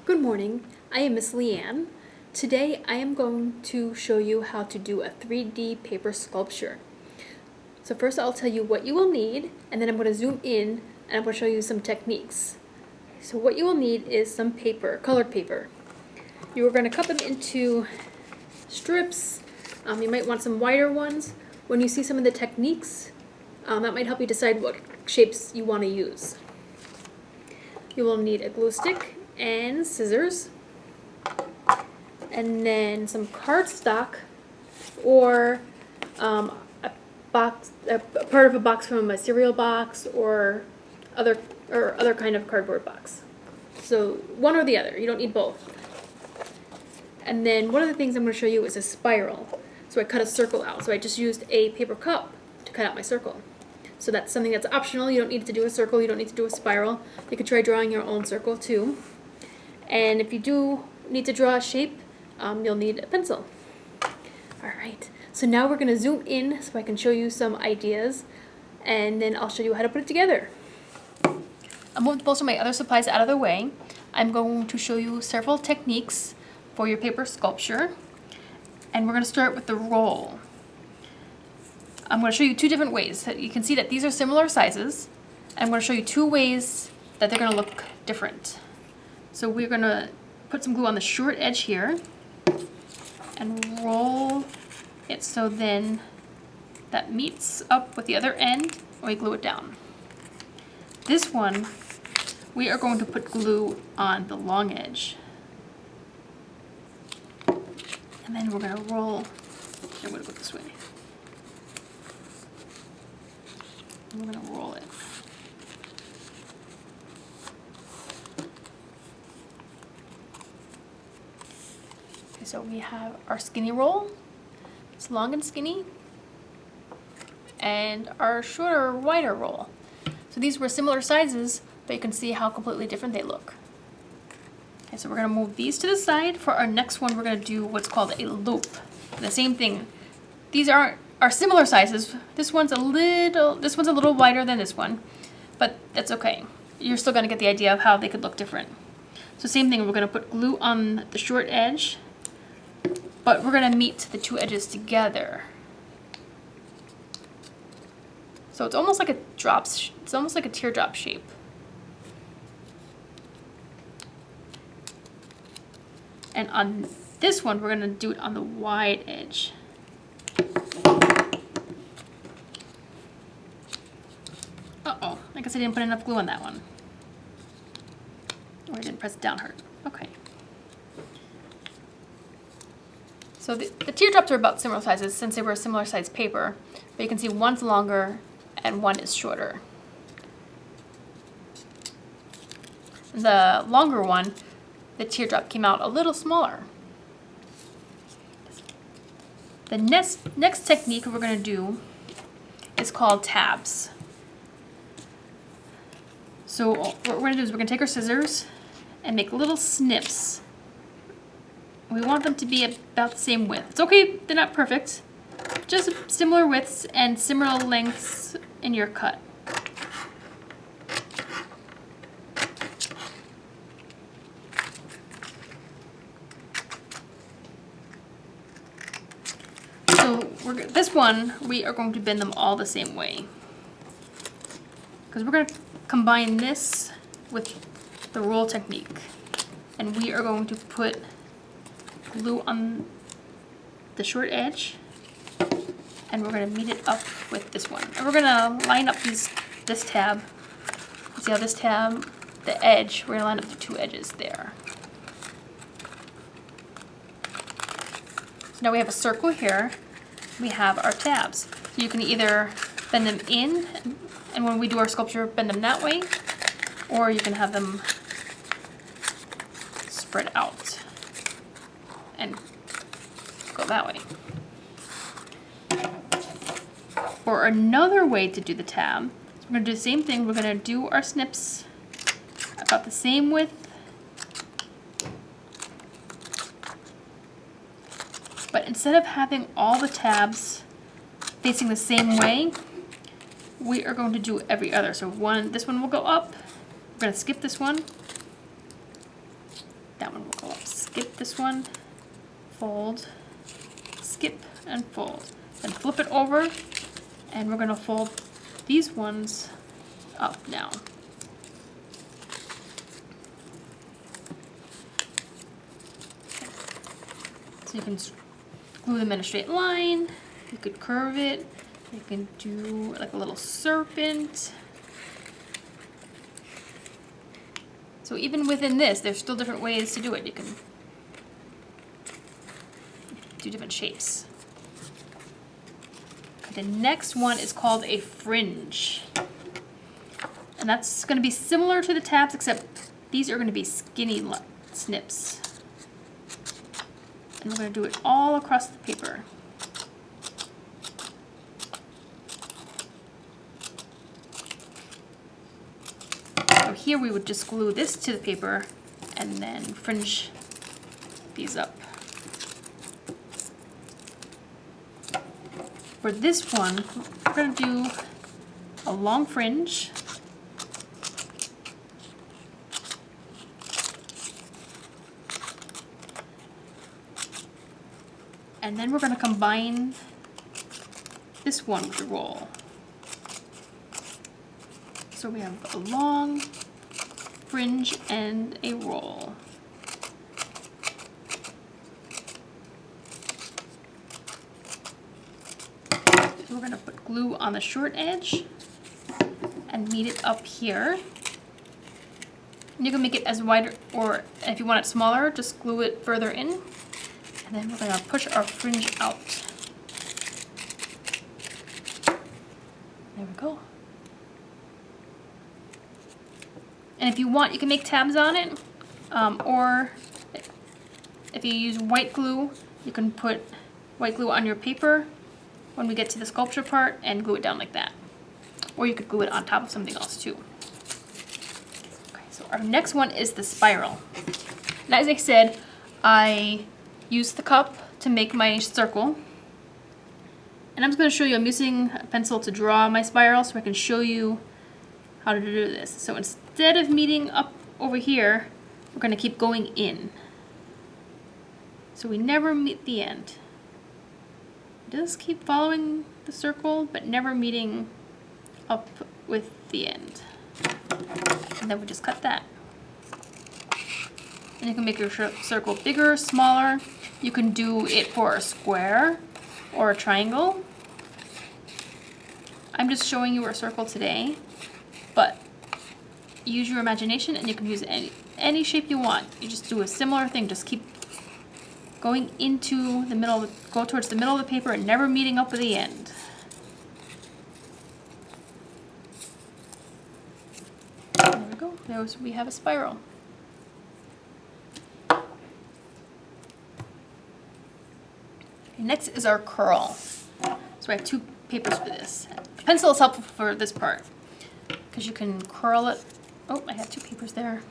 Good morning, I am Miss Leigh-Ann. Today I am going to show you how to do a 3D paper sculpture. So first I'll tell you what you will need, and then I'm going to zoom in and I'm going to show you some techniques. So what you will need is some paper, colored paper. You are going to cut them into strips. You might want some wider ones. When you see some of the techniques, that might help you decide what shapes you want to use. You will need a glue stick and scissors, and then some cardstock or a part of a box from a cereal box or other kind of cardboard box. So one or the other. You don't need both. And then one of the things I'm going to show you is a spiral. So I cut a circle out. So I just used a paper cup to cut out my circle. So that's something that's optional. You don't need to do a circle. You don't need to do a spiral. You could try drawing your own circle too. And if you do need to draw a shape, you'll need a pencil. Alright, so now we're going to zoom in so I can show you some ideas, and then I'll show you how to put it together. I'll move most of my other supplies out of the way. I'm going to show you several techniques for your paper sculpture, and we're going to start with the roll. I'm going to show you two different ways. You can see that these are similar sizes. I'm going to show you two ways that they're going to look different. So we're going to put some glue on the short edge here and roll it so then that meets up with the other end and we glue it down. This one, we are going to put glue on the long edge. And then we're going to roll. I'm going to go this way. And we're going to roll it. So we have our skinny roll, it's long and skinny, and our shorter, wider roll. So these were similar sizes, but you can see how completely different they look. Okay, so we're going to move these to the side. For our next one, we're going to do what's called a loop. The same thing. These are similar sizes. This one's a little wider than this one, but that's okay. You're still going to get the idea of how they could look different. So same thing, we're going to put glue on the short edge, but we're going to meet the two edges together. So it's almost like a teardrop shape. And on this one, we're going to do it on the wide edge. Uh-oh, I guess I didn't put enough glue on that one. Or I didn't press it down hard. Okay. So the teardrops are about similar sizes since they were a similar size paper, but you can see one's longer and one is shorter. The longer one, the teardrop came out a little smaller. The next technique we're going to do is called tabs. So what we're going to do is we're going to take our scissors and make little snips. We want them to be about the same width. It's okay, they're not perfect. Just similar widths and similar lengths in your cut. So this one, we are going to bend them all the same way. Because we're going to combine this with the roll technique. And we are going to put glue on the short edge, and we're going to meet it up with this one. And we're going to line up this tab. See how this tab, the edge, we're going to line up the two edges there. So now we have a circle here. We have our tabs. So you can either bend them in, and when we do our sculpture, bend them that way, or you can have them spread out and go that way. Or another way to do the tab, so we're going to do the same thing. We're going to do our snips about the same width, but instead of having all the tabs facing the same way, we are going to do every other. So this one will go up. We're going to skip this one, That one will go up. Skip this one, fold, skip, and fold. Then flip it over, and we're gonna fold these ones up now. So you can glue them in a straight line, you could curve it, you can do like a little serpent. So even within this, there's still different ways to do it. You can do different shapes. The next one is called a fringe. And that's going to be similar to the tabs, except these are going to be skinny snips. And we're going to do it all across the paper. So here we would just glue this to the paper and then fringe these up. For this one, we're going to do a long fringe. And then we're going to combine this one with the roll. So we have a long fringe and a roll. We're going to put glue on the short edge and meet it up here. And you can make it as wide, or if you want it smaller, just glue it further in. And then we're going to push our fringe out. There we go. And if you want, you can make tabs on it. Or if you use white glue, you can put white glue on your paper when we get to the sculpture part and glue it down like that. Or you could glue it on top of something else too. Okay, so our next one is the spiral. And as I said, I used the cup to make my circle. And I'm just going to show you, I'm using a pencil to draw my spiral so I can show you how to do this. So instead of meeting up over here, we're going to keep going in. So we never meet the end. Just keep following the circle, but never meeting up with the end. And then we just cut that. And you can make your circle bigger, smaller. You can do it for a square or a triangle. I'm just showing you a circle today, but use your imagination and you can use any shape you want. You just do a similar thing, just keep going into the middle, go towards the middle of the paper and never meeting up with the end. There we go, we have a spiral. Next is our curl. So I have two papers for this. A pencil is helpful for this part because you can curl it. Oh, I have two papers there.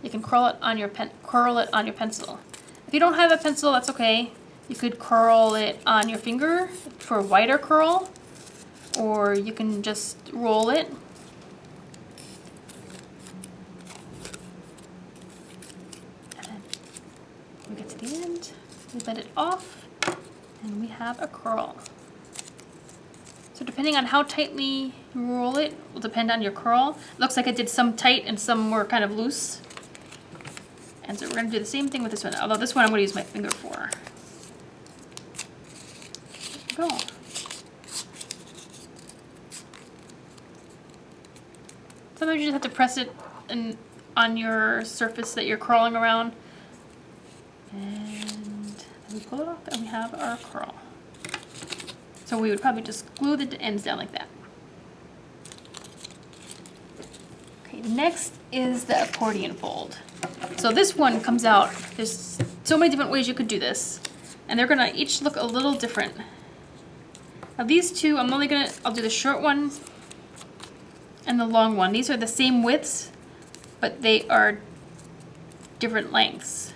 You can curl it on your pencil. If you don't have a pencil, that's okay. You could curl it on your finger for a wider curl, or you can just roll it. And then we get to the end, we let it off. And we have a curl. So depending on how tightly you roll it, will depend on your curl. It looks like I did some tight and some were kind of loose. And so we're going to do the same thing with this one, although this one I'm going to use my finger for. There we go. Sometimes you just have to press it on your surface that you're curling around. And we pull it off and we have our curl. So we would probably just glue the ends down like that. Okay, next is the accordion fold. So this one comes out, there's so many different ways you could do this, and they're gonna each look a little different. Now these two, I'll do the short one and the long one. These are the same widths, but they are different lengths.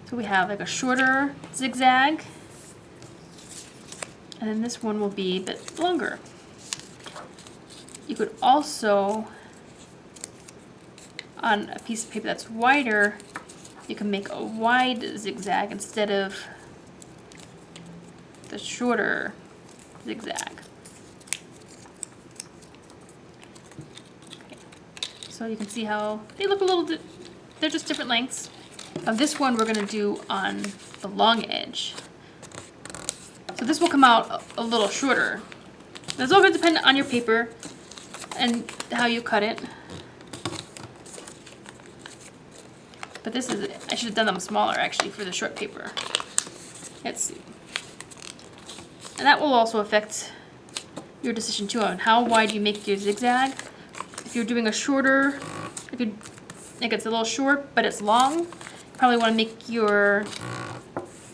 So we have like a shorter zigzag, and then this one will be a bit longer. You could also, on a piece of paper that's wider, you can make a wide zigzag instead of the shorter zigzag. Okay. So you can see how they look a little, they're just different lengths. Now this one we're going to do on the long edge. So this will come out a little shorter. That's all going to depend on your paper and how you cut it. But this is, I should have done them smaller actually for the short paper. Let's see. And that will also affect your decision too on how wide you make your zigzag. If you're doing a shorter, if you think it's a little short but it's long, you probably want to make your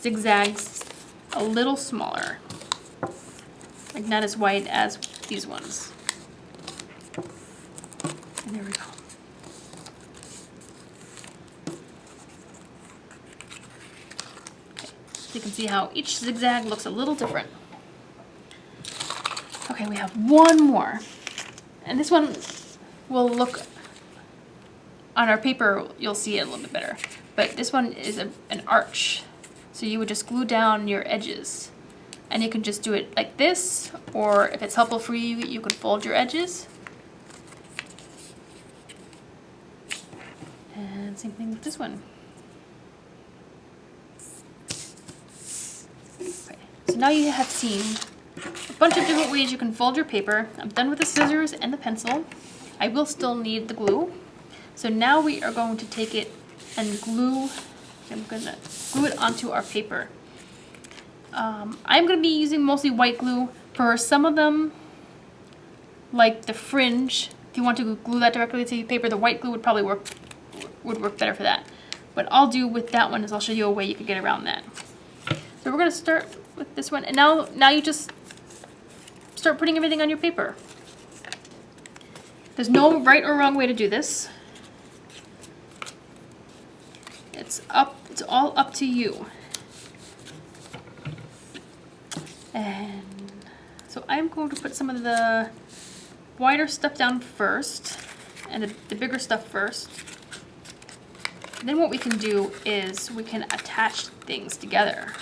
zigzags a little smaller. Like not as wide as these ones. And there we go. Okay. So you can see how each zigzag looks a little different. Okay, we have one more. And this one will look, on our paper you'll see it a little bit better. But this one is an arch. So you would just glue down your edges. And you can just do it like this, or if it's helpful for you, you can fold your edges. And same thing with this one. Okay. So now you have seen a bunch of different ways you can fold your paper. I'm done with the scissors and the pencil. I will still need the glue. So now we are going to take it and glue. I'm going to glue it onto our paper. I'm going to be using mostly white glue. For some of them, like the fringe, if you want to glue that directly to your paper, the white glue would probably work better for that. What I'll do with that one is I'll show you a way you can get around that. So we're going to start with this one, and now you just start putting everything on your paper. There's no right or wrong way to do this. It's all up to you. And so I'm going to put some of the wider stuff down first, and the bigger stuff first. And then what we can do is we can attach things together.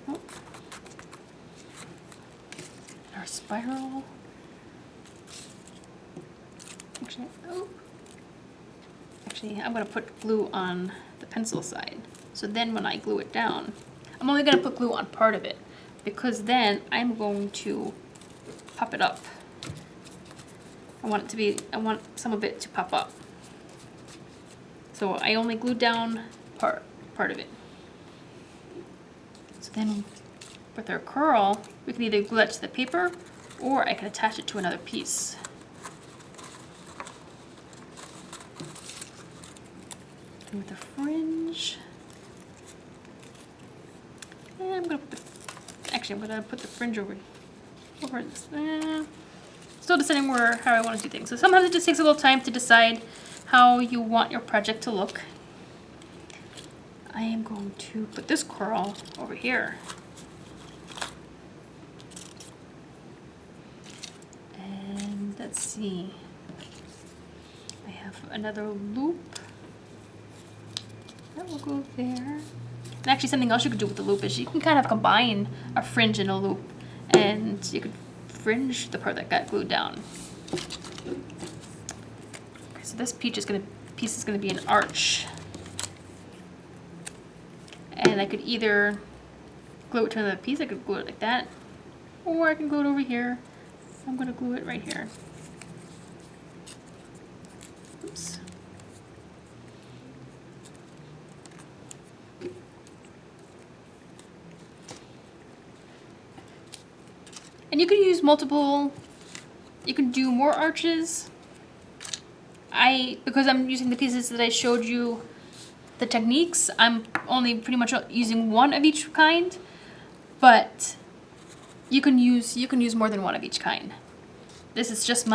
Oh. Our spiral. Actually, I'm going to put glue on the pencil side. So then when I glue it down, I'm only going to put glue on part of it, because then I'm going to pop it up. I want some of it to pop up. So I only glued down part of it. So then with our curl, we can either glue that to the paper, or I can attach it to another piece. And with the fringe, and I'm gonna put the fringe over this. Still deciding how I want to do things. So sometimes it just takes a little time to decide how you want your project to look. I am going to put this curl over here. And let's see. I have another loop. That will go there. And actually something else you could do with the loop is you can kind of combine a fringe and a loop, and you could fringe the part that got glued down. Okay, so this piece is going to be an arch. And I could either glue it to another piece, I could glue it like that, or I can glue it over here. I'm going to glue it right here. Oops. And you can use multiple, you can do more arches. Because I'm using the pieces that I showed you the techniques, I'm only pretty much using one of each kind, but you can use more than one of each kind. This is just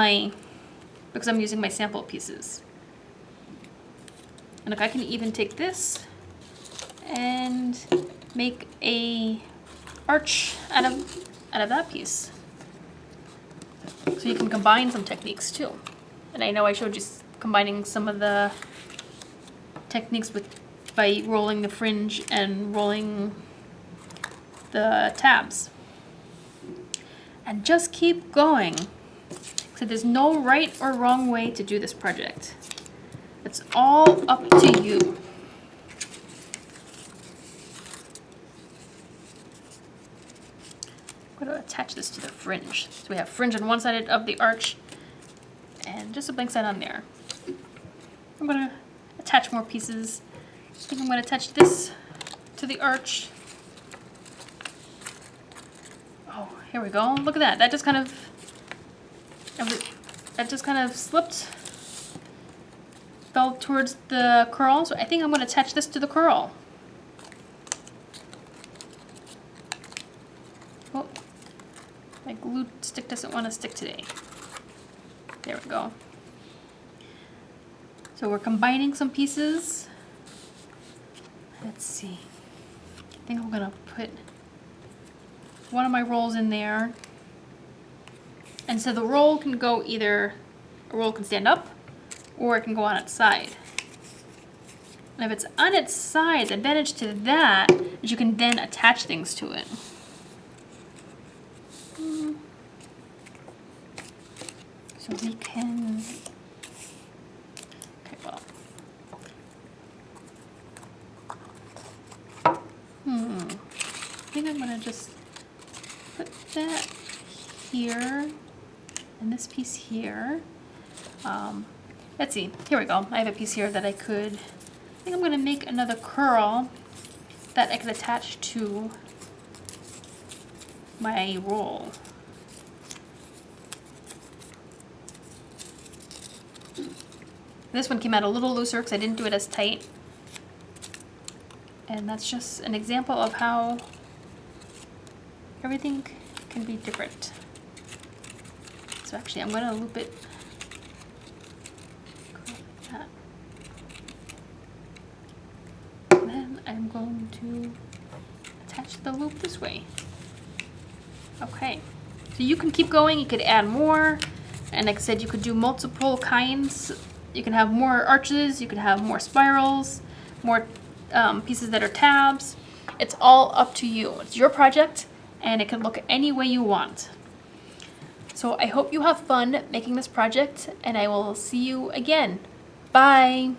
because I'm using my sample pieces. And look, I can even take this and make a arch out of that piece. So you can combine some techniques too. And I know I showed you combining some of the techniques by rolling the fringe and rolling the tabs. And just keep going. So there's no right or wrong way to do this project. It's all up to you. I'm going to attach this to the fringe. So we have fringe on one side of the arch and just a blank side on there. I'm going to attach more pieces. I think I'm going to attach this to the arch. Oh, here we go. Look at that. That just kind of slipped, fell towards the curl. So I think I'm going to attach this to the curl. Oh, my glue stick doesn't want to stick today. There we go. So we're combining some pieces. Let's see. I think I'm going to put one of my rolls in there. And so the roll can go either, a roll can stand up or it can go on its side. And if it's on its side, the advantage to that is you can then attach things to it. So we can, okay, well, I think I'm gonna just put that here and this piece here. Let's see, here we go. I have a piece here that I think I'm gonna make another curl that I could attach to my roll. This one came out a little looser because I didn't do it as tight. And that's just an example of how everything can be different. So actually I'm going to loop it like that. And then I'm going to attach the loop this way. Okay, so you can keep going, you could add more, and like I said, you could do multiple kinds. You can have more arches, you can have more spirals, more pieces that are tabs. It's all up to you. It's your project, and it can look any way you want. So I hope you have fun making this project, and I will see you again. Bye!